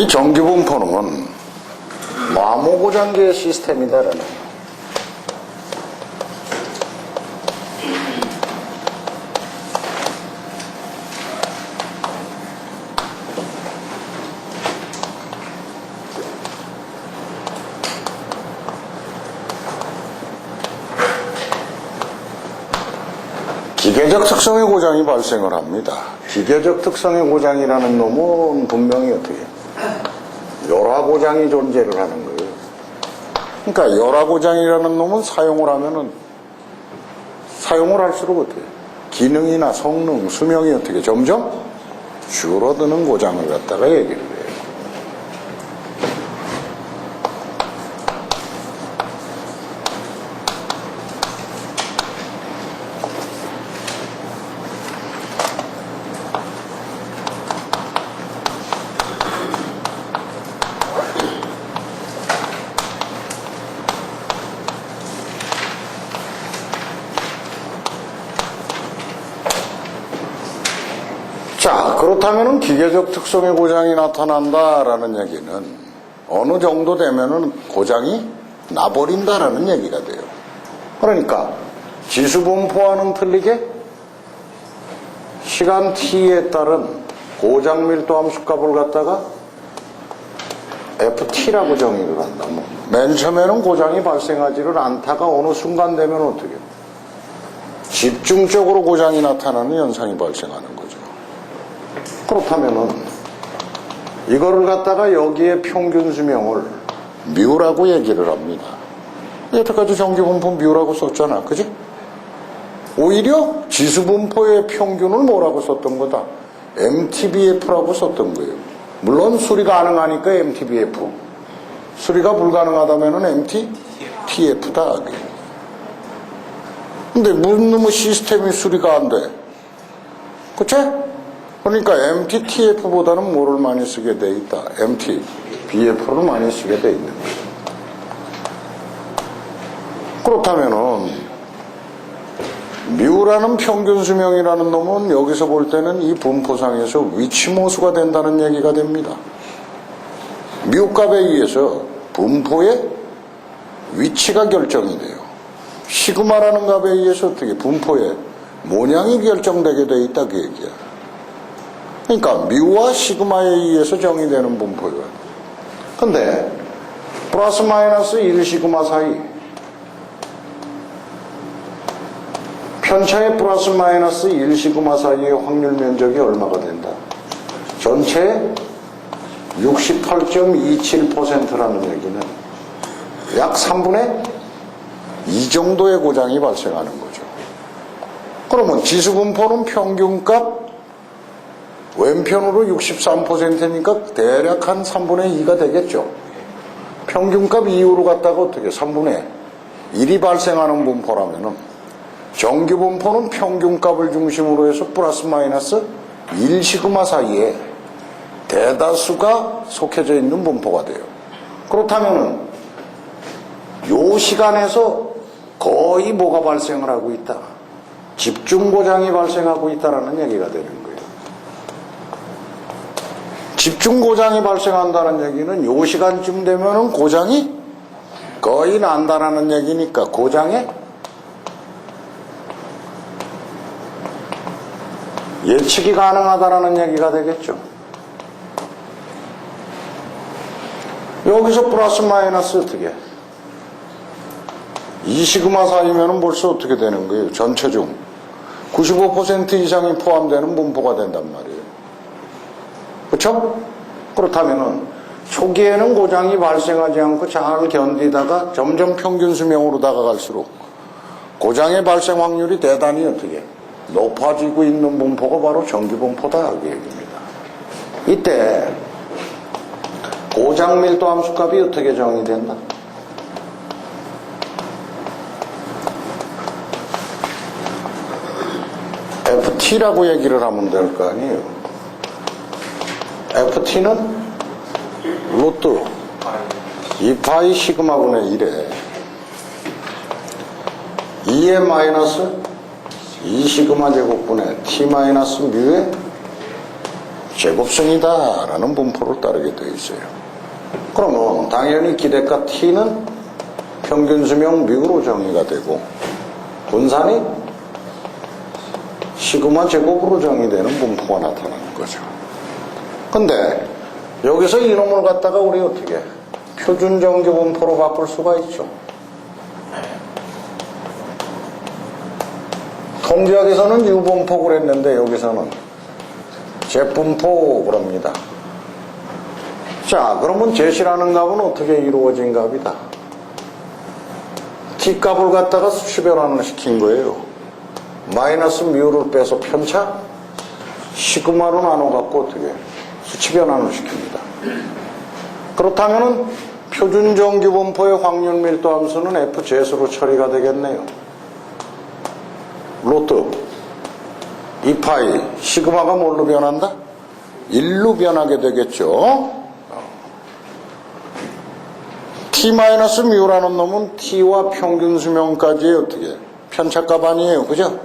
이 정규분포는 마모고장계의 시스템이다라는 거예요. 기계적 특성의 고장이 발생을 합니다. 기계적 특성의 고장이라는 놈은 분명히 어떻게 열화고장이 존재를 하는 거예요. 그러니까 열화고장이라는 놈은 사용을 하면은 사용을 할수록 어떻게 기능이나 성능, 수명이 어떻게 점점 줄어드는 고장을 갖다가 얘기를 해요. 자, 그렇다면은 기계적 특성의 고장이 나타난다라는 얘기는 어느 정도 되면은 고장이 나버린다라는 얘기가 돼요. 그러니까 지수분포와는 틀리게 시간 t에 따른 고장 밀도 함수값을 갖다가 ft라고 정의를 한다면 맨 처음에는 고장이 발생하지를 않다가 어느 순간 되면 어떻게 집중적으로 고장이 나타나는 현상이 발생하는 거죠. 그렇다면은 이거를 갖다가 여기에 평균 수명을 뮤라고 얘기를 합니다. 여태까지 정규분포 뮤라고 썼잖아, 그지? 오히려 지수분포의 평균을 뭐라고 썼던 거다? MTBF라고 썼던 거예요. 물론 수리 가능하니까 MTBF, 수리가 불가능하다면은 MTTF다. 근데 무슨 놈의 시스템이 수리가 안 돼? 그치? 그러니까 MTTF보다는 뭐를 많이 쓰게 돼 있다? MTBF를 많이 쓰게 돼 있는 거예요. 그렇다면은 뮤라는 평균 수명이라는 놈은 여기서 볼 때는 이 분포상에서 위치모수가 된다는 얘기가 됩니다. 뮤값에 의해서 분포의 위치가 결정이 돼요. 시그마라는 값에 의해서 어떻게 분포의 모양이 결정되게 돼 있다 그 얘기야. 그러니까 뮤와 시그마에 의해서 정의되는 분포가. 근데 플러스 마이너스 1 시그마 사이 편차의 플러스 마이너스 1 시그마 사이의 확률 면적이 얼마가 된다? 전체의 68.27%라는 얘기는 약 3분의 2 정도의 고장이 발생하는 거죠. 그러면 지수분포는 평균값 왼편으로 63%니까 대략 한 3분의 2가 되겠죠. 평균값 이후로 갖다가 어떻게 3분의 1이 발생하는 분포라면은 정규분포는 평균값을 중심으로 해서 플러스 마이너스 1 시그마 사이에 대다수가 속해져 있는 분포가 돼요. 그렇다면은 요 시간에서 거의 뭐가 발생을 하고 있다? 집중고장이 발생하고 있다라는 얘기가 되는 거예요. 집중고장이 발생한다는 얘기는 요 시간쯤 되면은 고장이 거의 난다라는 얘기니까 고장의 예측이 가능하다라는 얘기가 되겠죠. 여기서 플러스 마이너스 어떻게 2 시그마 사이면은 벌써 어떻게 되는 거예요? 전체 중 95% 이상이 포함되는 분포가 된단 말이에요. 그렇죠? 그렇다면은 초기에는 고장이 발생하지 않고 잘 견디다가 점점 평균 수명으로 다가갈수록 고장의 발생 확률이 대단히 어떻게 높아지고 있는 분포가 바로 정규분포다 그 얘기입니다. 이때 고장 밀도 함수값이 어떻게 정의된다? FT라고 얘기를 하면 될 거 아니에요. FT는 루트 2파이 시그마분의 1에 2의 마이너스 2 시그마 제곱분의 t 마이너스 뮤의 제곱선이다라는 분포를 따르게 되어 있어요. 그러면 당연히 기대가 t는 평균 수명 μ로 정의가 되고 분산이 시그마 제곱으로 정의되는 분포가 나타나는 거죠. 근데 여기서 이놈을 갖다가 우리 어떻게 표준 정규 분포로 바꿀 수가 있죠. 통계학에서는 유분포 그랬는데 여기서는 제분포 그럽니다. 자, 그러면 제시라는 값은 어떻게 이루어진 값이다. t값을 갖다가 수치 변환을 시킨 거예요. 마이너스 μ를 빼서 편차 시그마로 나눠갖고 어떻게 수치 변환을 시킵니다. 그렇다면은 표준 정규 분포의 확률 밀도 함수는 f제수로 처리가 되겠네요. 로트 2파이 시그마가 뭘로 변한다? 1로 변하게 되겠죠. t-μ라는 놈은 t와 평균 수명까지의 어떻게 편차값 아니에요, 그죠?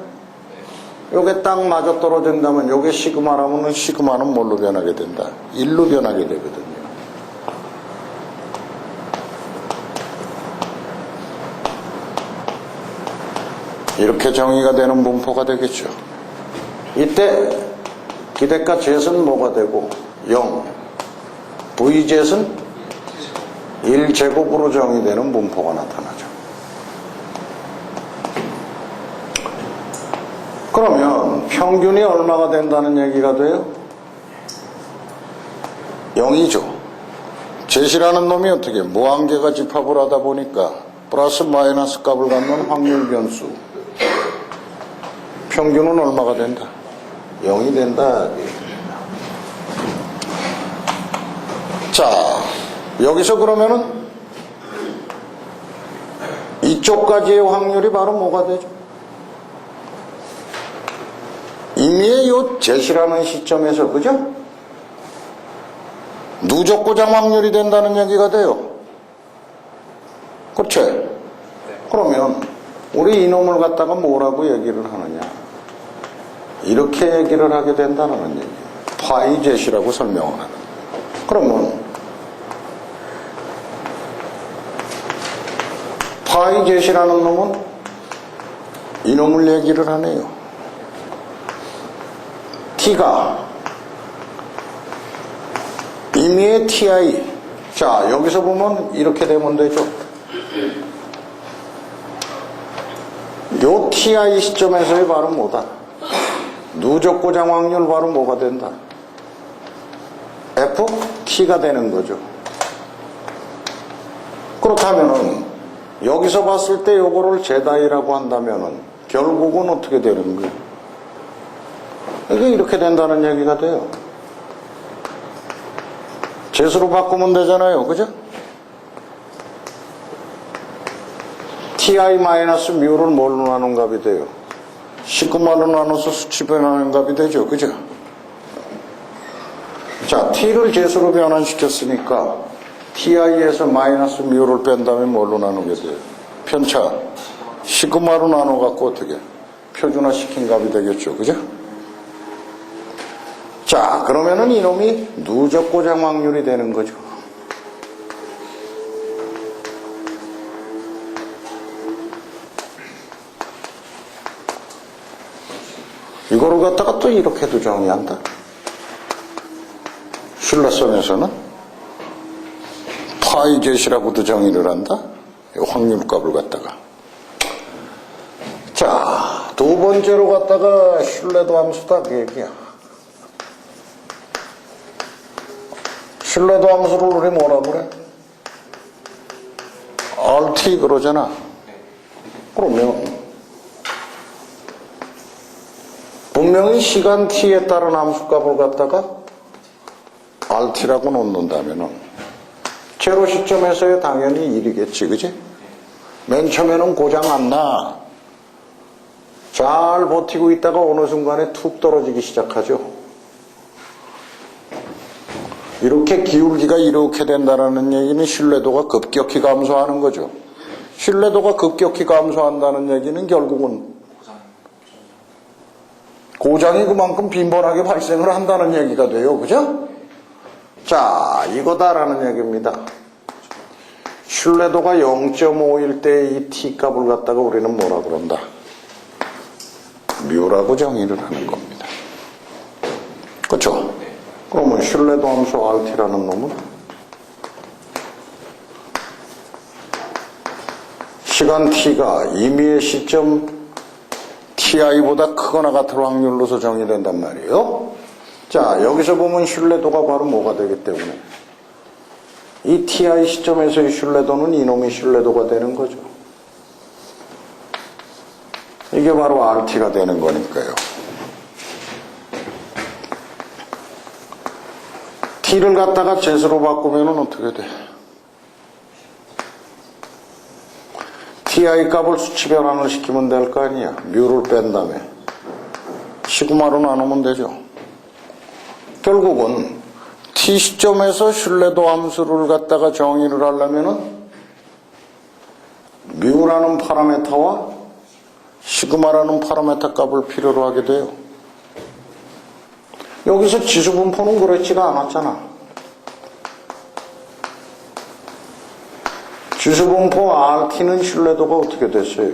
요게 딱 맞아 떨어진다면 요게 시그마라면 시그마는 뭘로 변하게 된다? 1로 변하게 되거든요. 이렇게 정의가 되는 분포가 되겠죠. 이때 기대가 zet은 뭐가 되고 0, vzet은 1제곱으로 정의되는 분포가 나타나죠. 그러면 평균이 얼마가 된다는 얘기가 돼요? 0이죠. 제시라는 놈이 어떻게 무한계가 집합을 하다 보니까 플러스 마이너스 값을 갖는 확률 변수 평균은 얼마가 된다? 0이 된다. 자, 여기서 그러면은 이쪽까지의 확률이 바로 뭐가 되죠? 이미의 요 제시라는 시점에서, 그죠? 누적 고장 확률이 된다는 얘기가 돼요. 그렇죠? 그러면 우리 이놈을 갖다가 뭐라고 얘기를 하느냐? 이렇게 얘기를 하게 된다는 얘기. 파이 제시라고 설명을 하는 거예요. 그러면 파이 제시라는 놈은 이놈을 얘기를 하네요. t가 임의의 ti. 자, 여기서 보면 이렇게 되면 되죠. 요 ti 시점에서의 바로 뭐다? 누적 고장 확률 바로 뭐가 된다? f t가 되는 거죠. 그렇다면은 여기서 봤을 때 요거를 제다이라고 한다면은 결국은 어떻게 되는 거예요? 이게 이렇게 된다는 얘기가 돼요. 제수로 바꾸면 되잖아요, 그죠? ti-μ를 뭘로 나눈 값이 돼요? 시그마로 나눠서 수치 변하는 값이 되죠, 그죠? 자, t를 제수로 변환시켰으니까 ti에서 마이너스 μ를 뺀 다음에 뭘로 나누게 돼요? 편차 시그마로 나눠갖고 어떻게 표준화 시킨 값이 되겠죠, 그죠? 자, 그러면은 이놈이 누적 고장 확률이 되는 거죠. 이거를 갖다가 또 이렇게도 정의한다. 슐러선에서는 파이 제시라고도 정의를 한다. 확률값을 갖다가. 자, 두 번째로 갖다가 슐레도 함수다 그 얘기야. 슐레도 함수를 우리 뭐라 그래? RT 그러잖아. 그러면 분명히 시간 t에 따른 함수값을 갖다가 RT라고 놓는다면은 제로 시점에서야 당연히 1이겠지, 그지? 맨 처음에는 고장 안 나. 잘 버티고 있다가 어느 순간에 툭 떨어지기 시작하죠. 이렇게 기울기가 이렇게 된다는 얘기는 신뢰도가 급격히 감소하는 거죠. 신뢰도가 급격히 감소한다는 얘기는 결국은 고장이 그만큼 빈번하게 발생을 한다는 얘기가 돼요. 그죠? 자, 이거다라는 얘기입니다. 신뢰도가 0.5일 때 이 T값을 갖다가 우리는 뭐라 그런다? 뮤라고 정의를 하는 겁니다. 그렇죠? 그러면 신뢰도 함수 RT라는 놈은 시간 T가 임의의 시점 TI보다 크거나 같을 확률로서 정의된단 말이에요. 자, 여기서 보면 신뢰도가 바로 뭐가 되기 때문에 이 TI 시점에서의 신뢰도는 이놈의 신뢰도가 되는 거죠. 이게 바로 RT가 되는 거니까요. T를 갖다가 Z로 바꾸면 어떻게 돼? TI 값을 수치 변환을 시키면 될 거 아니야. 뮤를 뺀 다음에 시그마로 나누면 되죠. 결국은 T 시점에서 신뢰도 함수를 갖다가 정의를 하려면은 뮤라는 파라메타와 시그마라는 파라메타 값을 필요로 하게 돼요. 여기서 지수분포는 그렇지가 않았잖아. 지수분포 RT는 신뢰도가 어떻게 됐어요?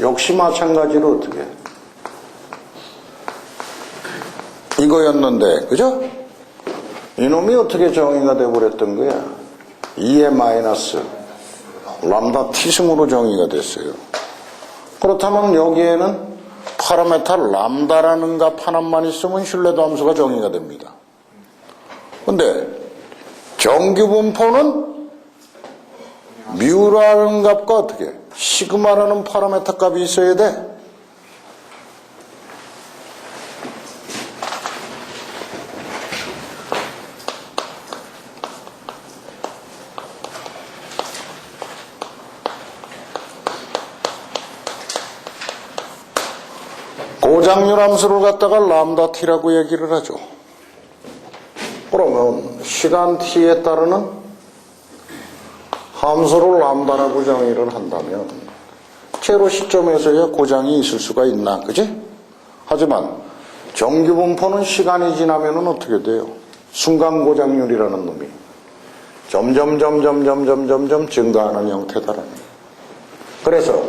역시 마찬가지로 어떻게? 이거였는데, 그죠? 이놈이 어떻게 정의가 돼버렸던 거야? 2의 마이너스 람다 T승으로 정의가 됐어요. 그렇다면 여기에는 파라메타 람다라는 값 하나만 있으면 신뢰도 함수가 정의가 됩니다. 근데 정규분포는 뮤라는 값과 어떻게 시그마라는 파라메타 값이 있어야 돼. 고장률 함수를 갖다가 람다 t라고 얘기를 하죠. 그러면 시간 t에 따르는 함수를 람다라고 정의를 한다면 제로 시점에서야 고장이 있을 수가 있나, 그지? 하지만 정규분포는 시간이 지나면 어떻게 돼요? 순간 고장률이라는 놈이 점점 증가하는 형태다라는 거예요. 그래서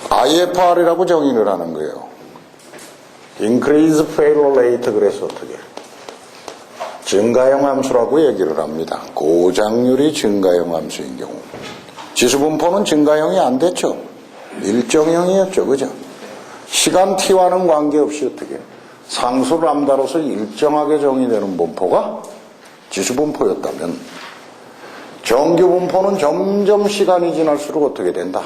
IFR이라고 정의를 하는 거예요. Increase Failure Rate. 그래서 어떻게? 증가형 함수라고 얘기를 합니다. 고장률이 증가형 함수인 경우. 지수분포는 증가형이 안 됐죠. 일정형이었죠. 그죠? 시간 t와는 관계없이 어떻게? 상수 람다로서 일정하게 정의되는 분포가 지수분포였다면 정규분포는 점점 시간이 지날수록 어떻게 된다?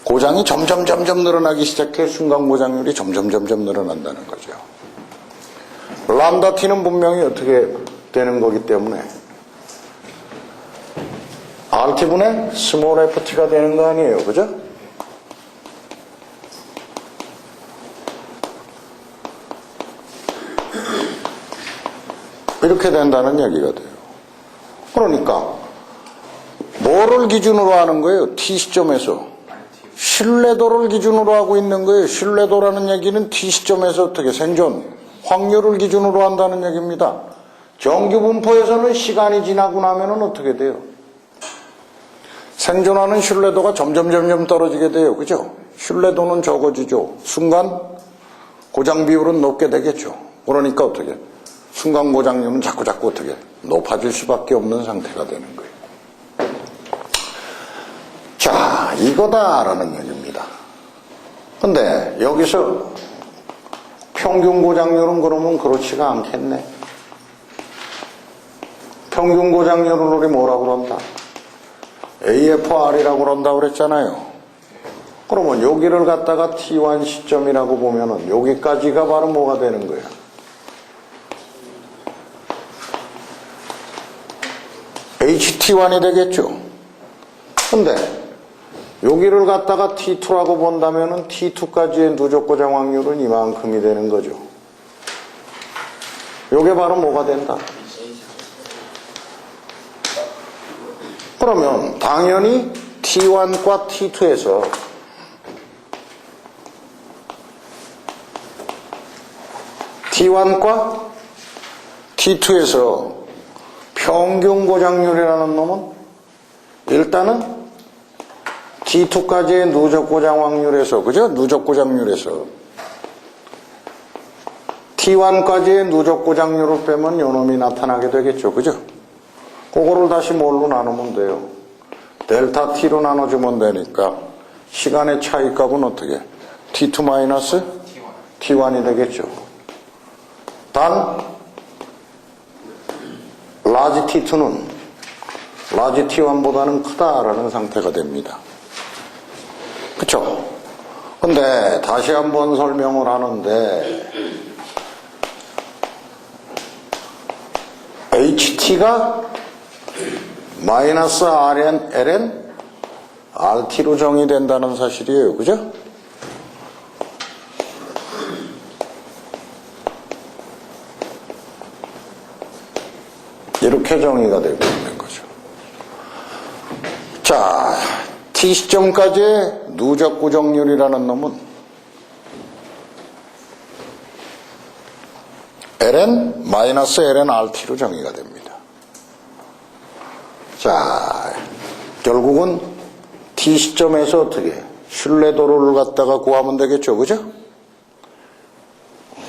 고장이 점점 늘어나기 시작해 순간 고장률이 점점 늘어난다는 거죠. 람다 t는 분명히 어떻게 되는 거기 때문에 RT분의 스몰 ft가 되는 거 아니에요. 그죠? 이렇게 된다는 얘기가 돼요. 그러니까 뭐를 기준으로 하는 거예요? T 시점에서 신뢰도를 기준으로 하고 있는 거예요. 신뢰도라는 얘기는 T 시점에서 어떻게 생존, 확률을 기준으로 한다는 얘기입니다. 정규분포에서는 시간이 지나고 나면 어떻게 돼요? 생존하는 신뢰도가 점점 떨어지게 돼요. 그죠? 신뢰도는 적어지죠. 순간 고장 비율은 높게 되겠죠. 그러니까 어떻게? 순간 고장률은 자꾸 어떻게? 높아질 수밖에 없는 상태가 되는 거예요. 자, 이거다라는 얘기입니다. 근데 여기서 평균 고장률은 그러면 그렇지가 않겠네. 평균 고장률을 우리 뭐라고 그런다? AFR이라고 그런다 그랬잖아요. 그러면 여기를 갖다가 T1 시점이라고 보면은 여기까지가 바로 뭐가 되는 거야? HT1이 되겠죠. 근데 여기를 갖다가 T2라고 본다면은 T2까지의 누적 고장 확률은 이만큼이 되는 거죠. 요게 바로 뭐가 된다? 그러면 당연히 T1과 T2에서 T2에서 평균 고장률이라는 놈은 일단은 T2까지의 누적 고장 확률에서, 그죠? 누적 고장률에서 T1까지의 누적 고장률을 빼면 요놈이 나타나게 되겠죠. 그죠? 그거를 다시 뭘로 나누면 돼요? 델타 T로 나눠주면 되니까 시간의 차이값은 어떻게? T2 마이너스 T1이 되겠죠. 단 라지 T2는 라지 T1보다는 크다라는 상태가 됩니다. 그쵸? 근데 다시 한번 설명을 하는데 HT가 마이너스 RN, LN, RT로 정의된다는 사실이에요. 그죠? 이렇게 정의가 되고 있는 거죠. 자, T 시점까지의 누적 고정률이라는 놈은 LN 마이너스 LN RT로 정의가 됩니다. 자, 결국은 T 시점에서 어떻게 신뢰도를 갖다가 구하면 되겠죠. 그죠?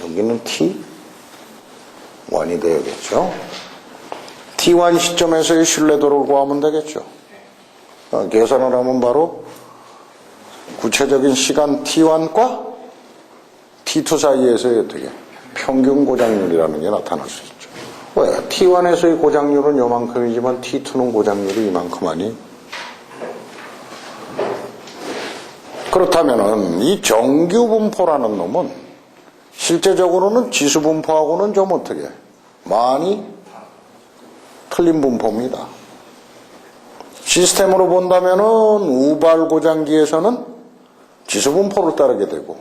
여기는 T1이 되겠죠. T1 시점에서의 신뢰도를 구하면 되겠죠. 계산을 하면 바로 구체적인 시간 T1과 T2 사이에서의 어떻게 평균 고장률이라는 게 나타날 수 있죠. 왜? T1에서의 고장률은 요만큼이지만 T2는 고장률이 이만큼 하니? 그렇다면은 이 정규 분포라는 놈은 실제적으로는 지수 분포하고는 좀 어떻게 많이 틀린 분포입니다. 시스템으로 본다면은 우발 고장기에서는 지수 분포를 따르게 되고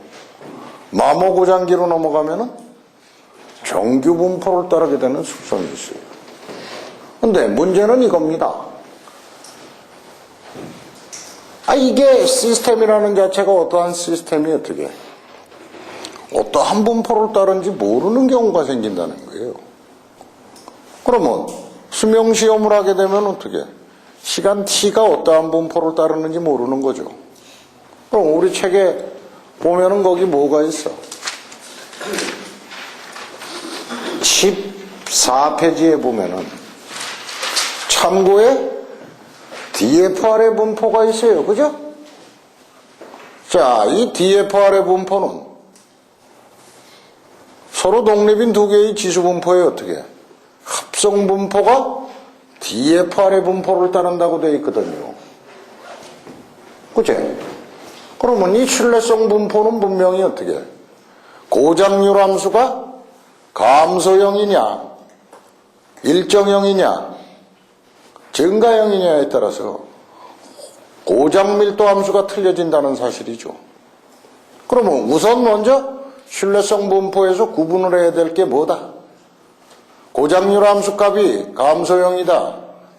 마모 고장기로 넘어가면은 정규 분포를 따르게 되는 습성이 있어요. 근데 문제는 이겁니다. 이게 시스템이라는 자체가 어떠한 시스템이 어떻게 어떠한 분포를 따른지 모르는 경우가 생긴다는 거예요. 그러면 수명시험을 하게 되면 어떻게 시간 T가 어떠한 분포를 따르는지 모르는 거죠. 그럼 우리 책에 보면은 거기 뭐가 있어? 14페이지에 보면은 참고에 DFR의 분포가 있어요. 그죠? 자, 이 DFR의 분포는 서로 독립인 두 개의 지수 분포에 어떻게 합성 분포가 DFR의 분포를 따른다고 되어 있거든요. 그치? 그러면 이 신뢰성 분포는 분명히 어떻게 고장률 함수가 감소형이냐 일정형이냐 증가형이냐에 따라서 고장밀도 함수가 틀려진다는 사실이죠. 그러면 우선 먼저 신뢰성 분포에서 구분을 해야 될 게 뭐다? 고장률 함수 값이 감소형이다,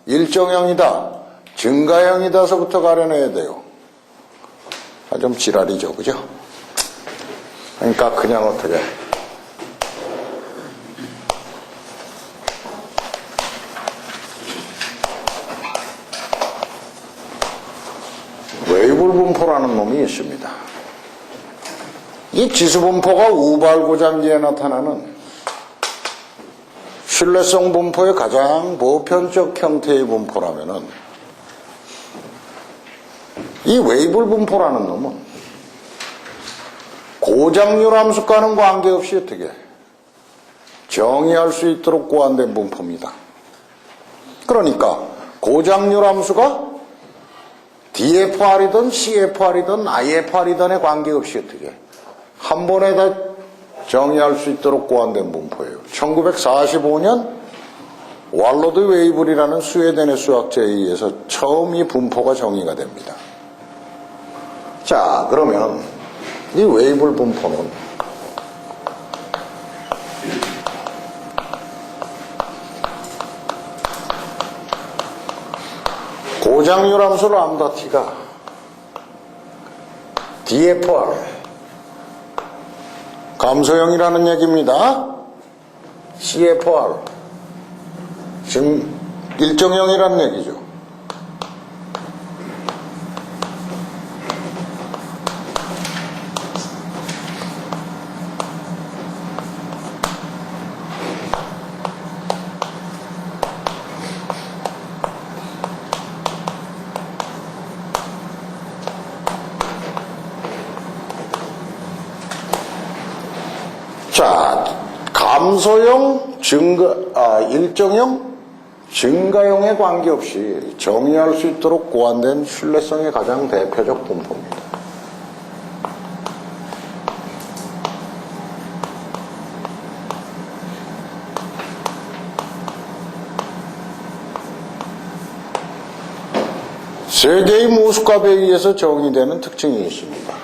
일정형이다, 증가형이다서부터 가려내야 돼요. 좀 지랄이죠, 그죠? 그러니까 그냥 어떻게 웨이블 분포라는 놈이 있습니다. 이 지수 분포가 우발 고장기에 나타나는 신뢰성 분포의 가장 보편적 형태의 분포라면은 이 웨이블 분포라는 놈은 고장률 함수과는 관계없이 어떻게 정의할 수 있도록 고안된 분포입니다. 그러니까 고장률 함수가 DFR이든 CFR이든 IFR이든에 관계없이 어떻게 한 번에 다 정의할 수 있도록 고안된 분포예요. 1945년 왈로드 웨이블이라는 스웨덴의 수학자에 의해서 처음 이 분포가 정의가 됩니다. 자, 그러면 이 웨이블 분포는 고장률 함수 람다 t가 DFR 감소형이라는 얘기입니다. CFR 지금 일정형이라는 얘기죠. 자, 감소형, 일정형, 증가형에 관계없이 정의할 수 있도록 고안된 신뢰성의 가장 대표적 분포입니다. 세 개의 모습값에 의해서 정의되는 특징이 있습니다.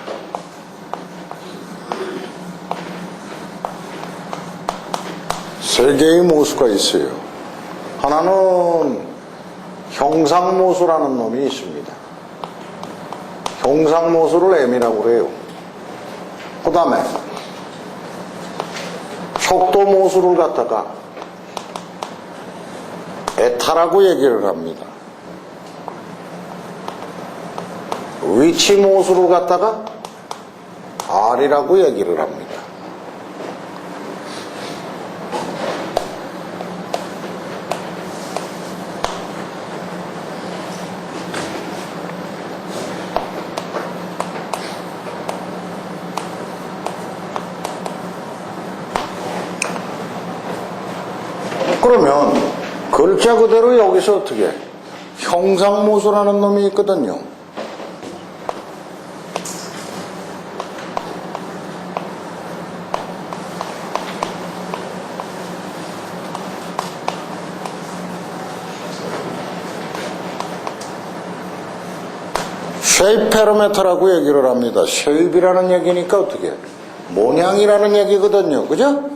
세 개의 모수가 있어요. 하나는 형상모수라는 놈이 있습니다. 형상모수를 M이라고 그래요. 그 다음에 속도모수를 갖다가 에타라고 얘기를 합니다. 위치모수를 갖다가 R이라고 얘기를 합니다. 그러면 글자 그대로 여기서 어떻게 형상모수라는 놈이 있거든요. 쉐입 페로메터라고 얘기를 합니다. 쉐입이라는 얘기니까 어떻게 모양이라는 얘기거든요. 그죠?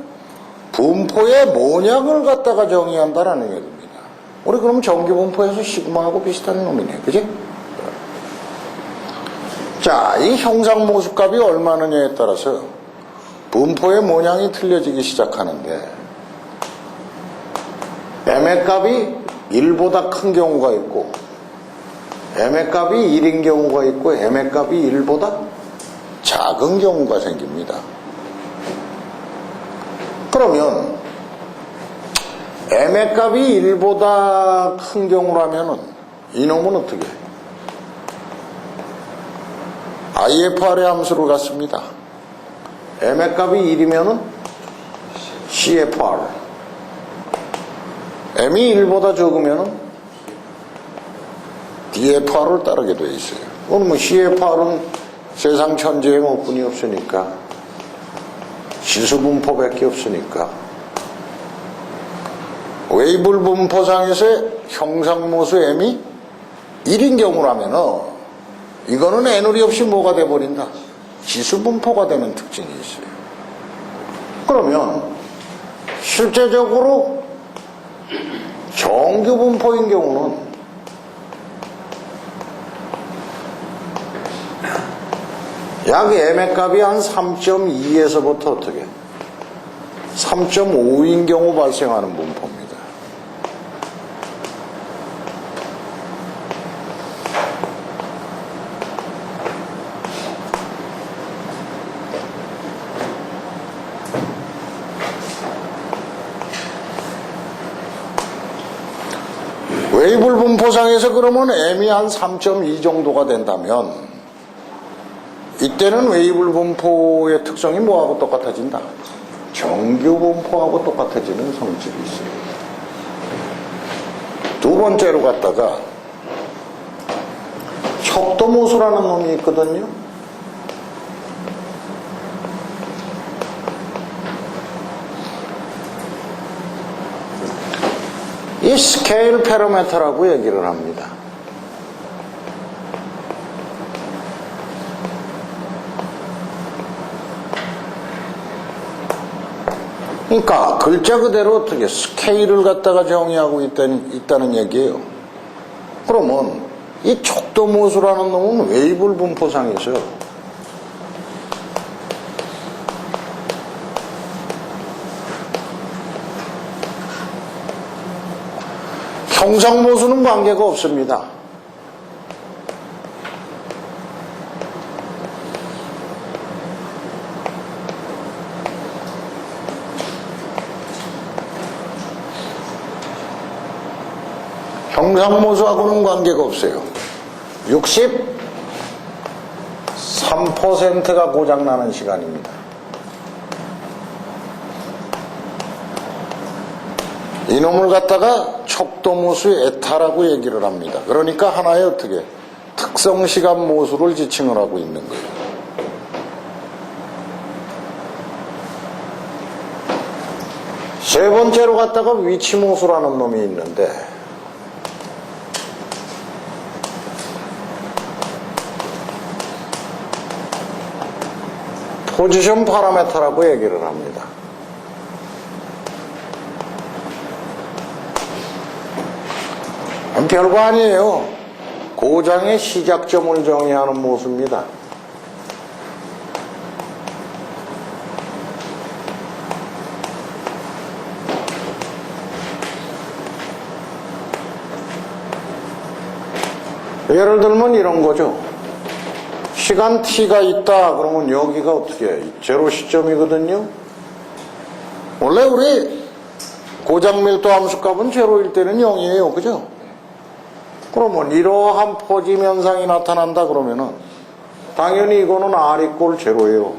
분포의 모양을 갖다가 정의한다라는 얘기입니다. 우리 그럼 정규분포에서 시그마하고 비슷한 놈이네. 그지? 자, 이 형상모수값이 얼마느냐에 따라서 분포의 모양이 틀려지기 시작하는데 M의 값이 1보다 큰 경우가 있고 M의 값이 1인 경우가 있고 M의 값이 1보다 작은 경우가 생깁니다. 그러면 M의 값이 1보다 큰 경우라면은 이놈은 어떻게 IFR의 함수를 갖습니다. M의 값이 1이면은 CFR, M이 1보다 적으면은 DFR을 따르게 되어 있어요. 그럼 CFR은 세상 천지에 뭐뿐이 없으니까 지수분포밖에 없으니까 웨이블 분포상에서의 형상모수 M이 1인 경우라면은 이거는 애누리 없이 뭐가 돼버린다? 지수분포가 되는 특징이 있어요. 그러면 실제적으로 정규분포인 경우는 약 M의 값이 한 3.2에서부터 어떻게 3.5인 경우 발생하는 분포입니다. 웨이블 분포상에서 그러면 M이 한 3.2 정도가 된다면 이때는 웨이블 분포의 특성이 뭐하고 똑같아진다? 정규 분포하고 똑같아지는 성질이 있어요. 두 번째로 갖다가 척도모수라는 놈이 있거든요. 이 스케일 페로메터라고 얘기를 합니다. 그러니까 글자 그대로 어떻게 스케일을 갖다가 정의하고 있다는 얘기예요. 그러면 이 척도모수라는 놈은 웨이블 분포상에서 형상모수는 관계가 없습니다. 형상모수하고는 관계가 없어요. 63%가 고장나는 시간입니다. 이놈을 갖다가 척도모수 에타라고 얘기를 합니다. 그러니까 하나의 어떻게 특성시간 모수를 지칭을 하고 있는 거예요. 세 번째로 갖다가 위치모수라는 놈이 있는데 포지션 파라메터라고 얘기를 합니다. 별거 아니에요. 고장의 시작점을 정의하는 모수입니다. 예를 들면 이런 거죠. 시간 t가 있다 그러면 여기가 어떻게 제로 시점이거든요. 원래 우리 고장 밀도 함수값은 제로일 때는 0이에요. 그죠? 그러면 이러한 포짐 현상이 나타난다 그러면은 당연히 이거는 R 이꼴 제로예요.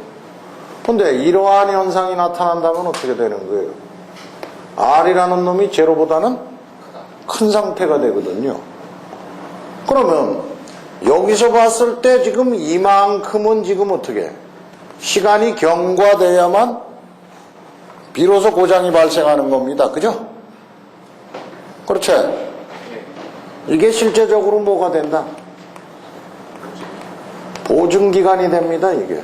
근데 이러한 현상이 나타난다면 어떻게 되는 거예요? R이라는 놈이 제로보다는 큰 상태가 되거든요. 그러면 여기서 봤을 때 지금 이만큼은 지금 어떻게 시간이 경과돼야만 비로소 고장이 발생하는 겁니다. 그죠? 그렇죠? 이게 실제적으로 뭐가 된다? 보증기간이 됩니다. 이게.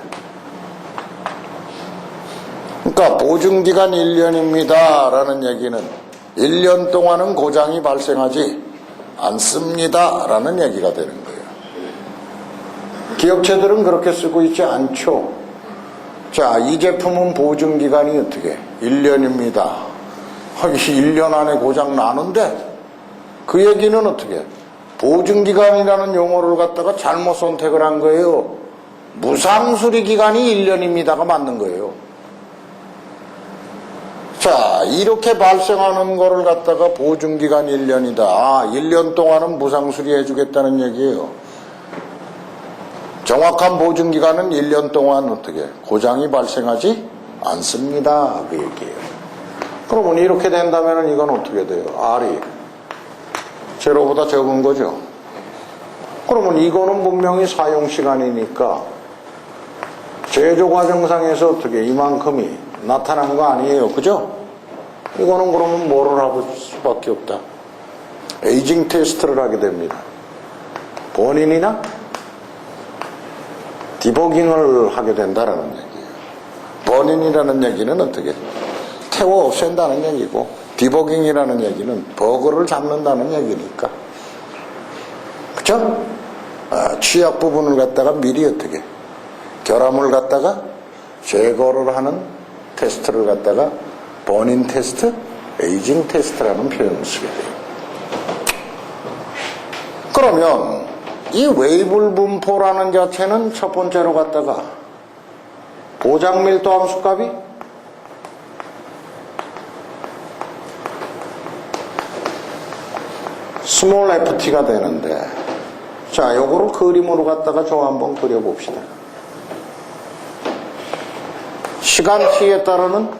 그러니까 보증기간 1년입니다 라는 얘기는 1년 동안은 고장이 발생하지 않습니다 라는 얘기가 되는 거예요. 기업체들은 그렇게 쓰고 있지 않죠. 자, 이 제품은 보증기간이 어떻게 1년입니다. 1년 안에 고장 나는데 그 얘기는 어떻게 보증기간이라는 용어를 갖다가 잘못 선택을 한 거예요. 무상수리기간이 1년입니다가 맞는 거예요. 자, 이렇게 발생하는 거를 갖다가 보증기간 1년이다. 아, 1년 동안은 무상수리 해주겠다는 얘기예요. 정확한 보증기간은 1년 동안 어떻게 고장이 발생하지 않습니다. 그 얘기예요. 그러면 이렇게 된다면 이건 어떻게 돼요? R이 제로보다 적은 거죠. 그러면 이거는 분명히 사용시간이니까 제조 과정상에서 어떻게 이만큼이 나타난 거 아니에요. 그죠? 이거는 그러면 뭐를 하고 수밖에 없다. 에이징 테스트를 하게 됩니다. 본인이나 디버깅을 하게 된다라는 얘기예요. 본인이라는 얘기는 어떻게 태워 없앤다는 얘기고 디버깅이라는 얘기는 버그를 잡는다는 얘기니까. 그쵸? 취약 부분을 갖다가 미리 어떻게 결함을 갖다가 제거를 하는 테스트를 갖다가 버닝 테스트, 에이징 테스트라는 표현을 쓰게 돼요. 그러면 이 웨이블 분포라는 자체는 첫 번째로 갖다가 고장 밀도 함수값이 스몰 ft가 되는데, 자, 요거를 그림으로 갖다가 좀 한번 그려봅시다. 시간 t에 따르는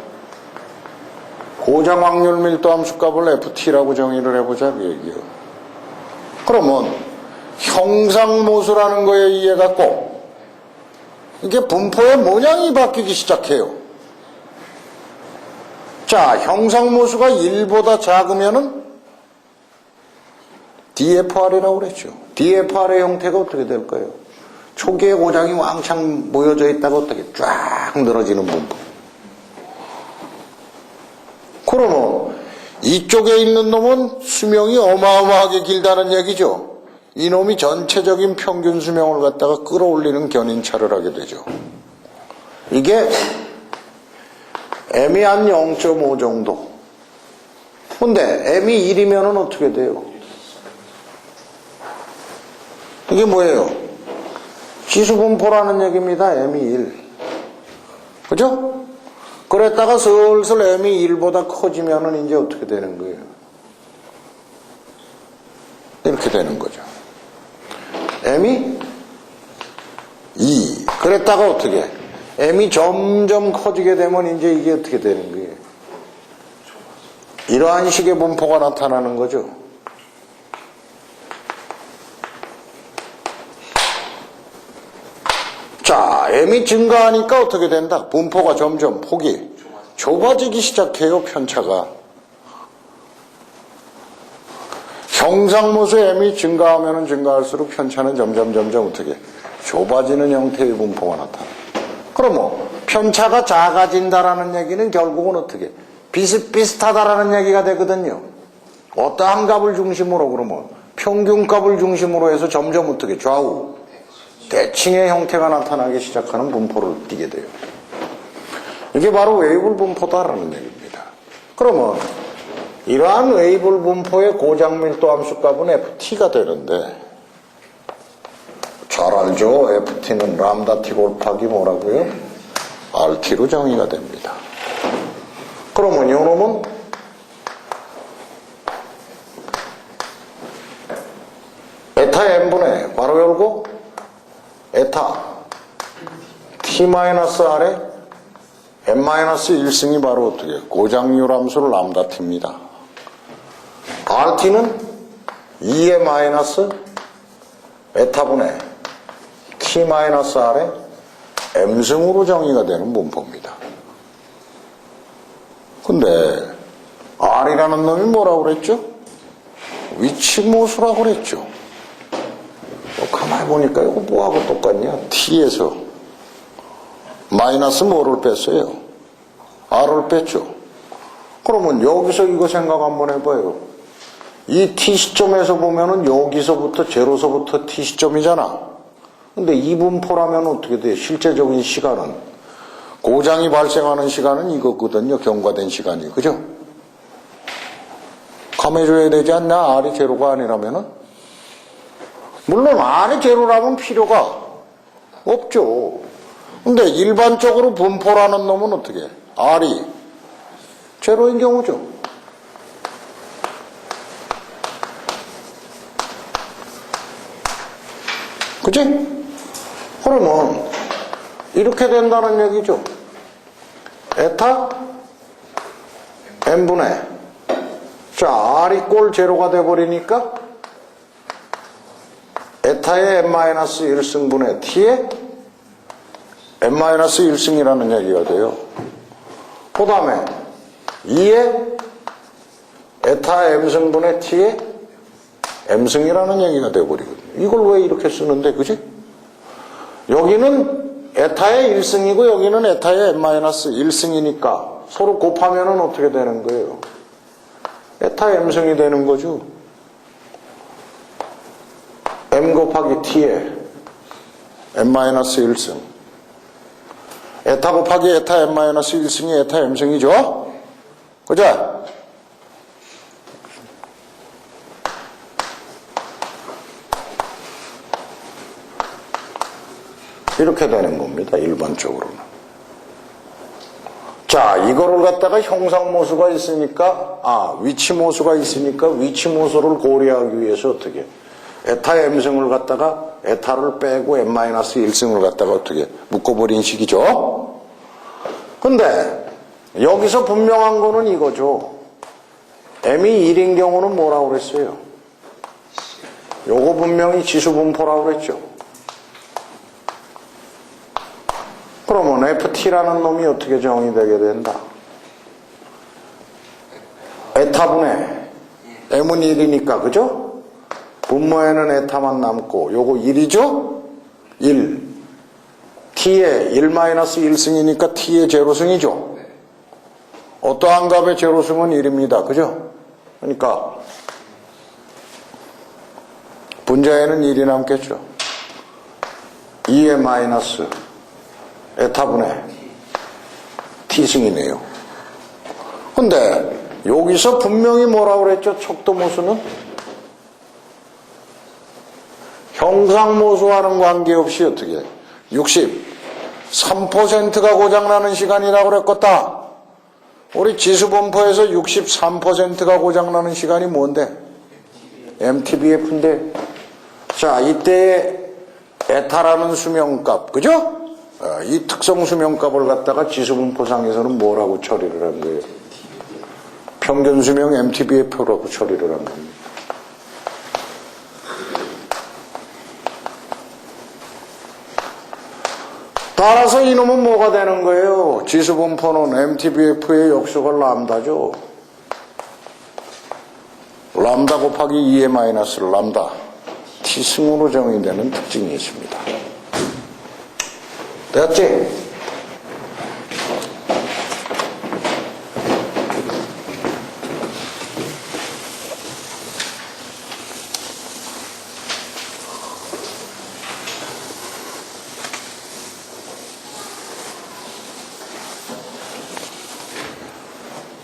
고장 확률 밀도 함수값을 ft라고 정의를 해보자 그 얘기예요. 그러면 형상모수라는 거에 의해 갖고 이게 분포의 모양이 바뀌기 시작해요. 자, 형상모수가 1보다 작으면은 DFR이라고 그랬죠. DFR의 형태가 어떻게 될까요? 초기에 고장이 왕창 모여져 있다가 어떻게 쫙 늘어지는 분포. 그러면 이쪽에 있는 놈은 수명이 어마어마하게 길다는 얘기죠. 이놈이 전체적인 평균 수명을 갖다가 끌어올리는 견인차를 하게 되죠. 이게 m이 한 0.5 정도. 근데 m이 1이면은 어떻게 돼요? 이게 뭐예요? 지수분포라는 얘기입니다. m이 1. 그죠? 그랬다가 슬슬 m이 1보다 커지면은 이제 어떻게 되는 거예요? 이렇게 되는 거죠. m이 2. 그랬다가 어떻게? m이 점점 커지게 되면 이제 이게 어떻게 되는 거예요? 이러한 식의 분포가 나타나는 거죠. 자, m이 증가하니까 어떻게 된다? 분포가 점점 폭이 좁아지기 시작해요, 편차가. 형상모수 m이 증가하면 증가할수록 편차는 점점 어떻게 좁아지는 형태의 분포가 나타나. 그러면 편차가 작아진다라는 얘기는 결국은 어떻게 비슷비슷하다라는 얘기가 되거든요. 어떠한 값을 중심으로 그러면 평균값을 중심으로 해서 점점 어떻게 좌우 대칭의 형태가 나타나기 시작하는 분포를 띠게 돼요. 이게 바로 웨이블 분포다라는 얘기입니다. 그러면 이러한 웨이블 분포의 고장밀도 함수값은 ft가 되는데, 잘 알죠? ft는 람다 t 곱하기 뭐라고요? rt로 정의가 됩니다. 그러면 이놈은 에타 n분의 괄호 열고 에타 t-r에 n-1승이 바로 어떻게 고장률 함수를 람다 t입니다. rt는 2의 마이너스 에타분의 t-r에 m승으로 정의가 되는 분포입니다. 근데 r이라는 놈이 뭐라고 그랬죠? 위치모수라고 그랬죠. 가만히 보니까 이거 뭐하고 똑같냐? t에서 마이너스 뭐를 뺐어요? r을 뺐죠. 그러면 여기서 이거 생각 한번 해봐요. 이 t 시점에서 보면은 여기서부터 제로서부터 t 시점이잖아. 근데 이 분포라면 어떻게 돼? 실제적인 시간은 고장이 발생하는 시간은 이거거든요. 경과된 시간이. 그죠? 감해줘야 되지 않나? r이 제로가 아니라면은? 물론 r이 제로라면 필요가 없죠. 근데 일반적으로 분포라는 놈은 어떻게 해? r이 제로인 경우죠. 그치? 그러면 이렇게 된다는 얘기죠. 에타 n분의 자 r이 꼴 제로가 돼버리니까 에타의 n-1승분의 t의 n-1승이라는 얘기가 돼요. 그 다음에 2의 에타 m승분의 t의 m승이라는 얘기가 돼버리거든요. 이걸 왜 이렇게 쓰는데, 그지? 여기는 에타의 1승이고 여기는 에타의 n-1승이니까 서로 곱하면은 어떻게 되는 거예요? 에타 m승이 되는 거죠. m 곱하기 t의 n-1승. 에타 곱하기 에타 n-1승이 에타 m승이죠? 그죠? 이렇게 되는 겁니다. 일반적으로는. 자, 이거를 갖다가 형상모수가 있으니까, 위치모수가 있으니까 위치모수를 고려하기 위해서 어떻게 에타 m승을 갖다가 에타를 빼고 n-1승을 갖다가 어떻게 묶어버린 식이죠. 근데 여기서 분명한 거는 이거죠. m이 1인 경우는 뭐라고 그랬어요? 요거 분명히 지수분포라고 그랬죠. 그러면 ft라는 놈이 어떻게 정의되게 된다? 에타분의 m은 1이니까, 그죠? 분모에는 에타만 남고 요거 1이죠? 1. t의 1-1승이니까 t의 제로승이죠? 어떠한 값의 제로승은 1입니다. 그죠? 그러니까 분자에는 1이 남겠죠. 2의 마이너스 에타분의 t승이네요. 근데 여기서 분명히 뭐라고 그랬죠? 척도모수는 형상모수와는 관계없이 어떻게 63%가 고장나는 시간이라고 그랬겠다. 우리 지수분포에서 63%가 고장나는 시간이 뭔데? MTBF인데. 자, 이때 에타라는 수명값, 그죠? 이 특성 수명값을 갖다가 지수분포상에서는 뭐라고 처리를 한 거예요? 평균 수명 MTBF라고 처리를 한 겁니다. 따라서 이놈은 뭐가 되는 거예요? 지수분포는 MTBF의 역수가 람다죠. 람다 곱하기 2의 마이너스 람다 t승으로 정의되는 특징이 있습니다. 됐지?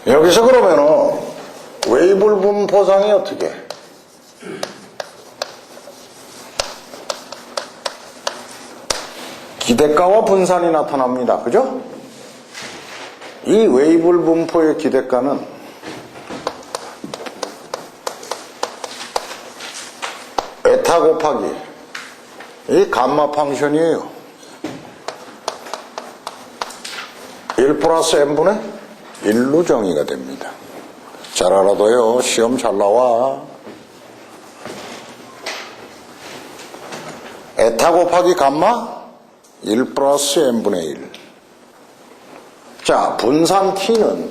여기서 그러면은 웨이블 분포상이 어떻게? 기대가와 분산이 나타납니다. 그죠? 이 웨이블 분포의 기대가는 에타 곱하기 이 감마 펑션이에요. 1 플러스 n분의 1로 정의가 됩니다. 잘 알아둬요. 시험 잘 나와. 에타 곱하기 감마 1 플러스 n분의 1. 자, 분산 t는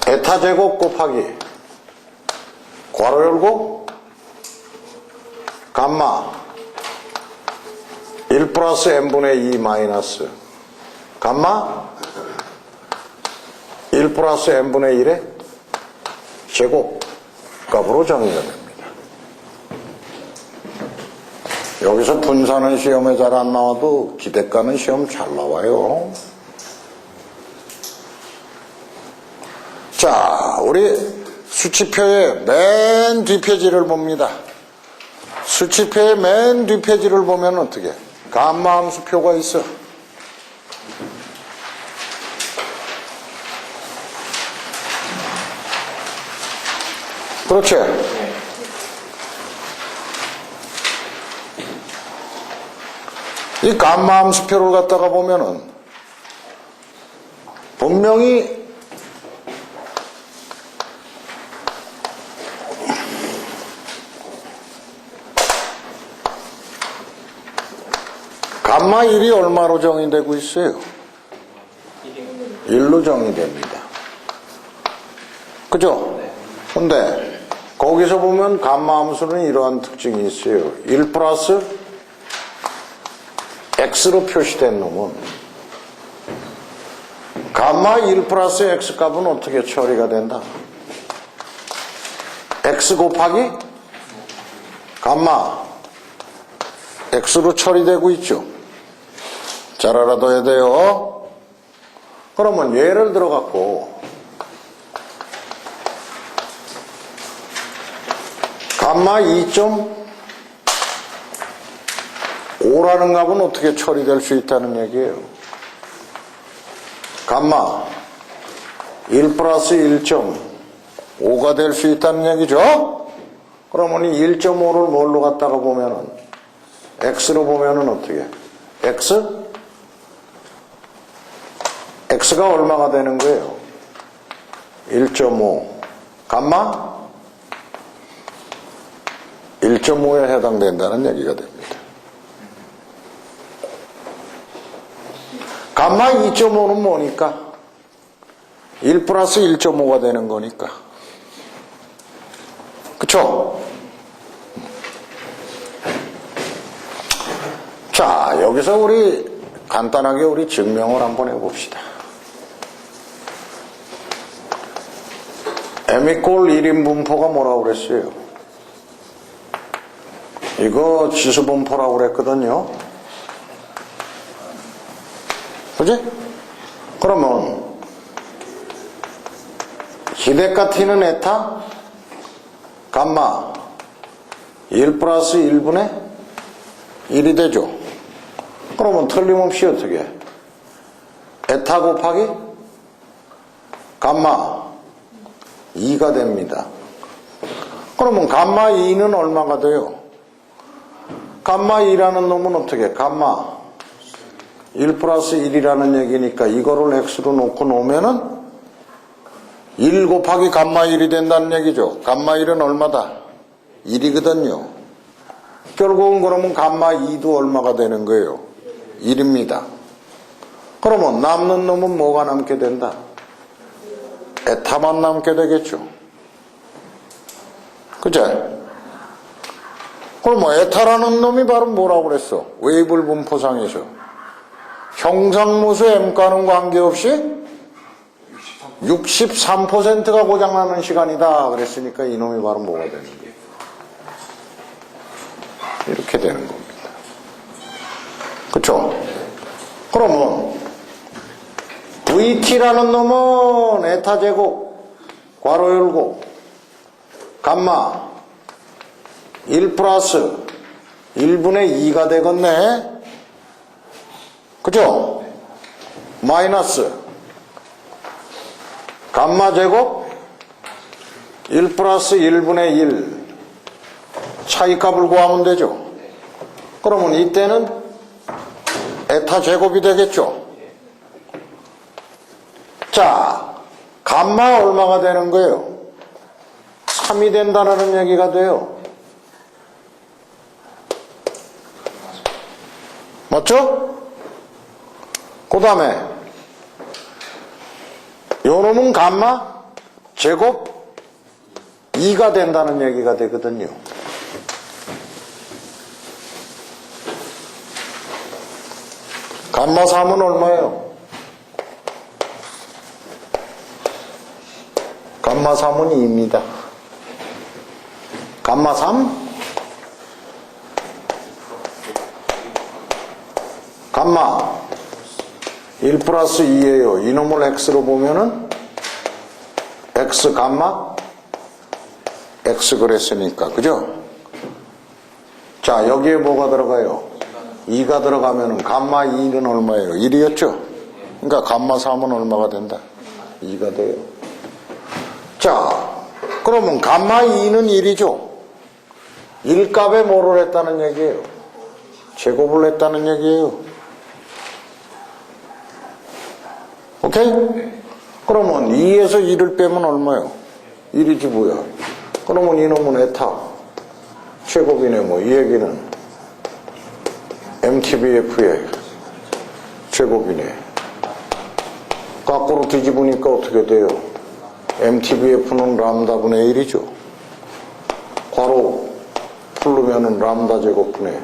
에타 제곱 곱하기 괄호 열고 감마 1 플러스 n분의 2 마이너스 감마 1 플러스 n분의 1의 제곱값으로 정의가 됩니다. 여기서 분산은 시험에 잘 안 나와도 기대가는 시험 잘 나와요. 자, 우리 수치표의 맨 뒷페이지를 봅니다. 수치표의 맨 뒷페이지를 보면 어떻게? 감마함수표가 있어. 그렇지? 이 감마함수표를 갖다가 보면은 분명히 감마 1이 얼마로 정의되고 있어요? 1로 정의됩니다. 그죠? 근데 거기서 보면 감마함수는 이러한 특징이 있어요. 1 플러스 x로 표시된 놈은 감마 1 플러스 x 값은 어떻게 처리가 된다? x 곱하기 감마 x로 처리되고 있죠. 잘 알아둬야 돼요. 그러면 예를 들어 갖고 감마 2.5라는 값은 어떻게 처리될 수 있다는 얘기예요. 감마 1 플러스 1.5가 될 수 있다는 얘기죠. 그러면 이 1.5를 뭘로 갖다가 보면은 x로 보면은 어떻게? x가 얼마가 되는 거예요? 1.5 감마 1.5에 해당된다는 얘기가 됩니다. 감마 2.5는 뭐니까? 1 플러스 1.5가 되는 거니까. 그쵸? 자, 여기서 우리 간단하게 우리 증명을 한번 해봅시다. M꼴 1인 분포가 뭐라고 그랬어요? 이거 지수 분포라고 그랬거든요. 그지? 그러면 기대가 t는 에타 감마 1 플러스 1분의 1이 되죠. 그러면 틀림없이 어떻게 에타 곱하기 감마 2가 됩니다. 그러면 감마 2는 얼마가 돼요? 감마 2라는 놈은 어떻게 감마 1 플러스 1이라는 얘기니까 이거를 x로 놓고 놓으면은 1 곱하기 감마 1이 된다는 얘기죠. 감마 1은 얼마다? 1이거든요. 결국은 그러면 감마 2도 얼마가 되는 거예요? 1입니다. 그러면 남는 놈은 뭐가 남게 된다? 에타만 남게 되겠죠. 그죠? 그럼 뭐 에타라는 놈이 바로 뭐라고 그랬어? 웨이블 분포상에서 형상무수 m가는 관계없이 63%가 고장나는 시간이다 그랬으니까 이놈이 바로 뭐가 되는 거예요? 이렇게 되는 겁니다. 그쵸? 그러면 VT라는 놈은 에타 제곱 괄호 열고 감마 1 플러스 1분의 2가 되겠네. 그죠? 마이너스 감마 제곱 1 플러스 1분의 1 차이값을 구하면 되죠. 그러면 이때는 에타 제곱이 되겠죠. 자, 감마 얼마가 되는 거예요? 3이 된다는 얘기가 돼요. 맞죠? 그 다음에 요놈은 감마 제곱 2가 된다는 얘기가 되거든요. 감마 3은 얼마예요? 감마 3은 2입니다. 감마 3 감마 1 플러스 2예요. 이놈을 x로 보면은 x 감마 x 그랬으니까 그죠? 자, 여기에 뭐가 들어가요? 2가 들어가면은 감마 2는 얼마예요? 1이었죠? 그러니까 감마 3은 얼마가 된다? 2가 돼요. 자, 그러면 감마 2는 1이죠? 1값에 뭐를 했다는 얘기예요? 제곱을 했다는 얘기예요. 오케이? 그러면 2에서 1을 빼면 얼마예요? 1이지 뭐야? 그러면 이놈은 에타 제곱이네. 뭐 이 얘기는 MTBF의 제곱이네. 거꾸로 뒤집으니까 어떻게 돼요? MTBF는 람다분의 1이죠. 괄호 풀르면은 람다 제곱분의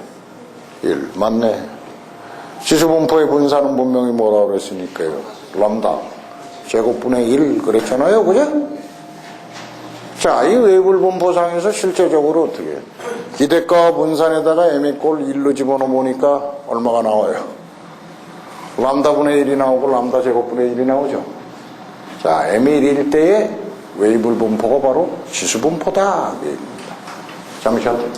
1. 맞네. 지수분포의 분사는 분명히 뭐라고 그랬으니까요? 람다 제곱분의 1 그랬잖아요. 그죠? 자, 이 웨이블 분포상에서 실제적으로 어떻게 해요? 기대가 분산에다가 m꼴 1로 집어넣으니까 얼마가 나와요? 람다분의 1이 나오고 람다 제곱분의 1이 나오죠. 자, m이 1일 때의 웨이블 분포가 바로 지수 분포다. 잠시 하세요.